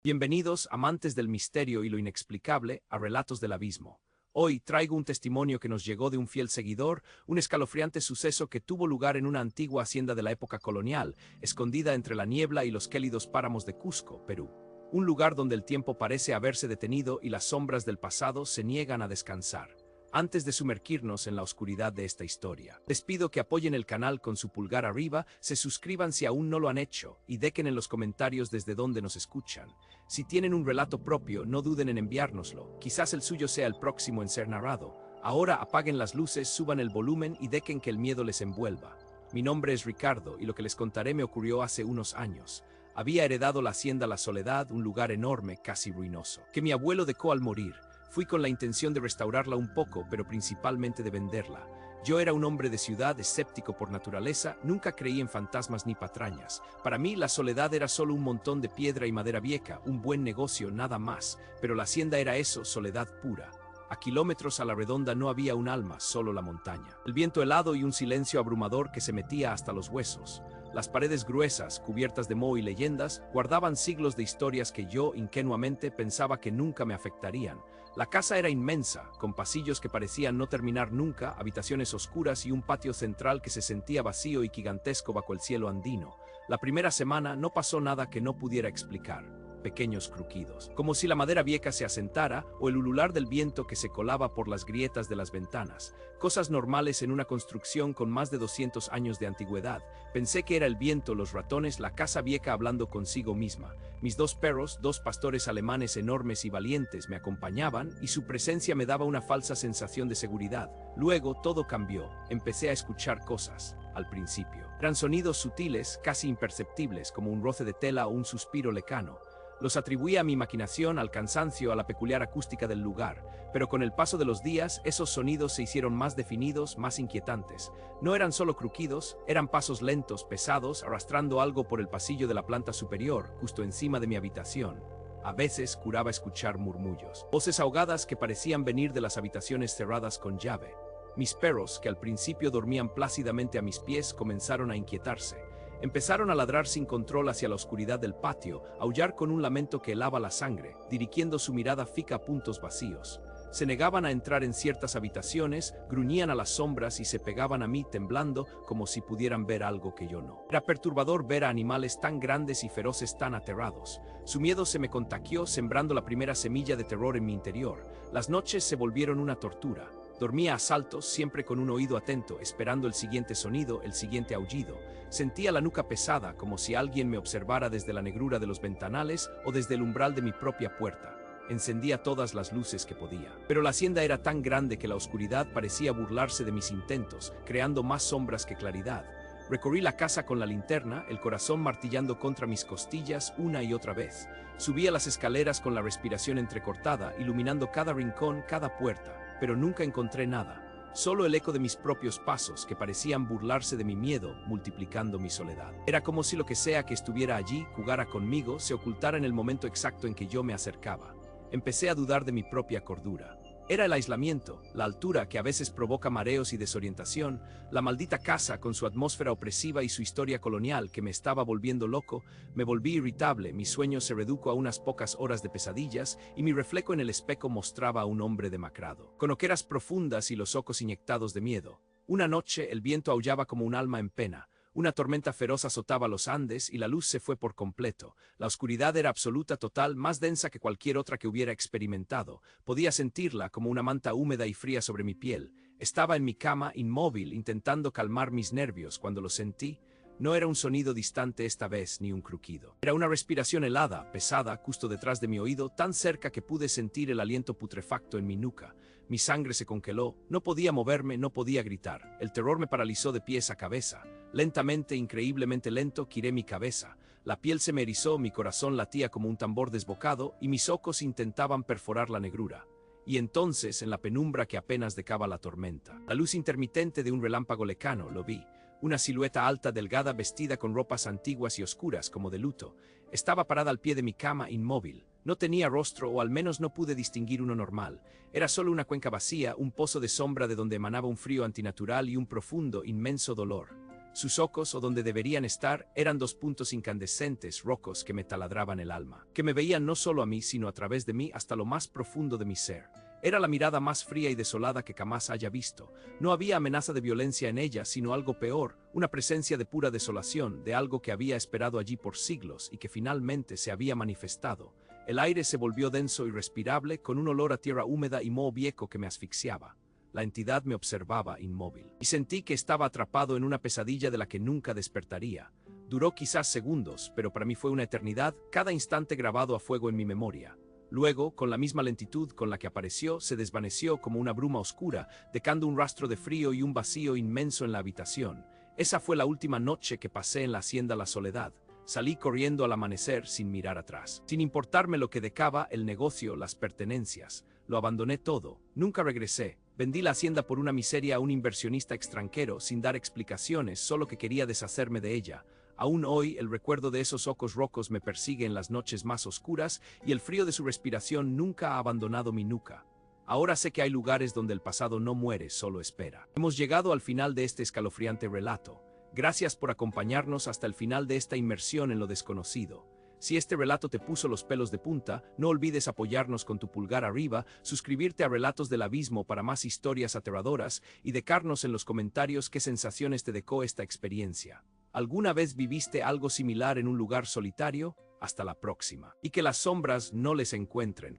Bienvenidos, amantes del misterio y lo inexplicable, a Relatos del Abismo. Hoy traigo un testimonio que nos llegó de un fiel seguidor, un escalofriante suceso que tuvo lugar en una antigua hacienda de la época colonial, escondida entre la niebla y los gélidos páramos de Cusco, Perú. Un lugar donde el tiempo parece haberse detenido y las sombras del pasado se niegan a descansar. Antes de sumergirnos en la oscuridad de esta historia, les pido que apoyen el canal con su pulgar arriba, se suscriban si aún no lo han hecho y dejen en los comentarios desde dónde nos escuchan. Si tienen un relato propio, no duden en enviárnoslo, quizás el suyo sea el próximo en ser narrado. Ahora apaguen las luces, suban el volumen y dejen que el miedo les envuelva. Mi nombre es Ricardo y lo que les contaré me ocurrió hace unos años. Había heredado la hacienda La Soledad, un lugar enorme, casi ruinoso, que mi abuelo dejó al morir. Fui con la intención de restaurarla un poco, pero principalmente de venderla. Yo era un hombre de ciudad, escéptico por naturaleza, nunca creí en fantasmas ni patrañas. Para mí, la soledad era solo un montón de piedra y madera vieja, un buen negocio, nada más. Pero la hacienda era eso, soledad pura. A kilómetros a la redonda no había un alma, solo la montaña. El viento helado y un silencio abrumador que se metía hasta los huesos. Las paredes gruesas, cubiertas de moho y leyendas, guardaban siglos de historias que yo, ingenuamente, pensaba que nunca me afectarían. La casa era inmensa, con pasillos que parecían no terminar nunca, habitaciones oscuras y un patio central que se sentía vacío y gigantesco bajo el cielo andino. La primera semana no pasó nada que no pudiera explicar. Pequeños crujidos, como si la madera vieja se asentara o el ulular del viento que se colaba por las grietas de las ventanas. Cosas normales en una construcción con más de 200 años de antigüedad. Pensé que era el viento, los ratones, la casa vieja hablando consigo misma. Mis dos perros, dos pastores alemanes enormes y valientes, me acompañaban y su presencia me daba una falsa sensación de seguridad. Luego todo cambió. Empecé a escuchar cosas. Al principio eran sonidos sutiles, casi imperceptibles, como un roce de tela o un suspiro lejano. Los atribuía a mi imaginación, al cansancio, a la peculiar acústica del lugar, pero con el paso de los días, esos sonidos se hicieron más definidos, más inquietantes. No eran solo crujidos, eran pasos lentos, pesados, arrastrando algo por el pasillo de la planta superior, justo encima de mi habitación. A veces curaba escuchar murmullos, voces ahogadas que parecían venir de las habitaciones cerradas con llave. Mis perros, que al principio dormían plácidamente a mis pies, comenzaron a inquietarse. Empezaron a ladrar sin control hacia la oscuridad del patio, a aullar con un lamento que helaba la sangre, dirigiendo su mirada fija a puntos vacíos. Se negaban a entrar en ciertas habitaciones, gruñían a las sombras y se pegaban a mí temblando como si pudieran ver algo que yo no. Era perturbador ver a animales tan grandes y feroces tan aterrados. Su miedo se me contagió, sembrando la primera semilla de terror en mi interior. Las noches se volvieron una tortura. Dormía a saltos, siempre con un oído atento, esperando el siguiente sonido, el siguiente aullido. Sentía la nuca pesada, como si alguien me observara desde la negrura de los ventanales o desde el umbral de mi propia puerta. Encendía todas las luces que podía. Pero la hacienda era tan grande que la oscuridad parecía burlarse de mis intentos, creando más sombras que claridad. Recorrí la casa con la linterna, el corazón martillando contra mis costillas una y otra vez. Subía las escaleras con la respiración entrecortada, iluminando cada rincón, cada puerta. Pero nunca encontré nada, solo el eco de mis propios pasos que parecían burlarse de mi miedo, multiplicando mi soledad. Era como si lo que sea que estuviera allí, jugara conmigo, se ocultara en el momento exacto en que yo me acercaba. Empecé a dudar de mi propia cordura. Era el aislamiento, la altura que a veces provoca mareos y desorientación, la maldita casa con su atmósfera opresiva y su historia colonial que me estaba volviendo loco. Me volví irritable, mi sueño se redujo a unas pocas horas de pesadillas y mi reflejo en el espejo mostraba a un hombre demacrado, con ojeras profundas y los ojos inyectados de miedo. Una noche el viento aullaba como un alma en pena. Una tormenta feroz azotaba los Andes y la luz se fue por completo. La oscuridad era absoluta, total, más densa que cualquier otra que hubiera experimentado. Podía sentirla como una manta húmeda y fría sobre mi piel. Estaba en mi cama, inmóvil, intentando calmar mis nervios cuando lo sentí. No era un sonido distante esta vez, ni un crujido. Era una respiración helada, pesada, justo detrás de mi oído, tan cerca que pude sentir el aliento putrefacto en mi nuca. Mi sangre se congeló, no podía moverme, no podía gritar. El terror me paralizó de pies a cabeza. Lentamente, increíblemente lento, giré mi cabeza. La piel se me erizó, mi corazón latía como un tambor desbocado y mis ojos intentaban perforar la negrura. Y entonces, en la penumbra que apenas decaba la tormenta, la luz intermitente de un relámpago lejano, lo vi. Una silueta alta, delgada, vestida con ropas antiguas y oscuras como de luto. Estaba parada al pie de mi cama, inmóvil. No tenía rostro, o al menos no pude distinguir uno normal. Era solo una cuenca vacía, un pozo de sombra de donde emanaba un frío antinatural y un profundo, inmenso dolor. Sus ojos, o donde deberían estar, eran dos puntos incandescentes, rojos, que me taladraban el alma, que me veían no solo a mí, sino a través de mí hasta lo más profundo de mi ser. Era la mirada más fría y desolada que jamás haya visto. No había amenaza de violencia en ella, sino algo peor, una presencia de pura desolación, de algo que había esperado allí por siglos y que finalmente se había manifestado. El aire se volvió denso y respirable, con un olor a tierra húmeda y moho viejo que me asfixiaba. La entidad me observaba inmóvil, y sentí que estaba atrapado en una pesadilla de la que nunca despertaría. Duró quizás segundos, pero para mí fue una eternidad, cada instante grabado a fuego en mi memoria. Luego, con la misma lentitud con la que apareció, se desvaneció como una bruma oscura, dejando un rastro de frío y un vacío inmenso en la habitación. Esa fue la última noche que pasé en la hacienda La Soledad. Salí corriendo al amanecer sin mirar atrás. Sin importarme lo que dejaba, el negocio, las pertenencias. Lo abandoné todo. Nunca regresé. Vendí la hacienda por una miseria a un inversionista extranjero, sin dar explicaciones, solo que quería deshacerme de ella. Aún hoy, el recuerdo de esos ojos rojos me persigue en las noches más oscuras, y el frío de su respiración nunca ha abandonado mi nuca. Ahora sé que hay lugares donde el pasado no muere, solo espera. Hemos llegado al final de este escalofriante relato. Gracias por acompañarnos hasta el final de esta inmersión en lo desconocido. Si este relato te puso los pelos de punta, no olvides apoyarnos con tu pulgar arriba, suscribirte a Relatos del Abismo para más historias aterradoras y dejarnos en los comentarios qué sensaciones te dejó esta experiencia. ¿Alguna vez viviste algo similar en un lugar solitario? Hasta la próxima. Y que las sombras no les encuentren.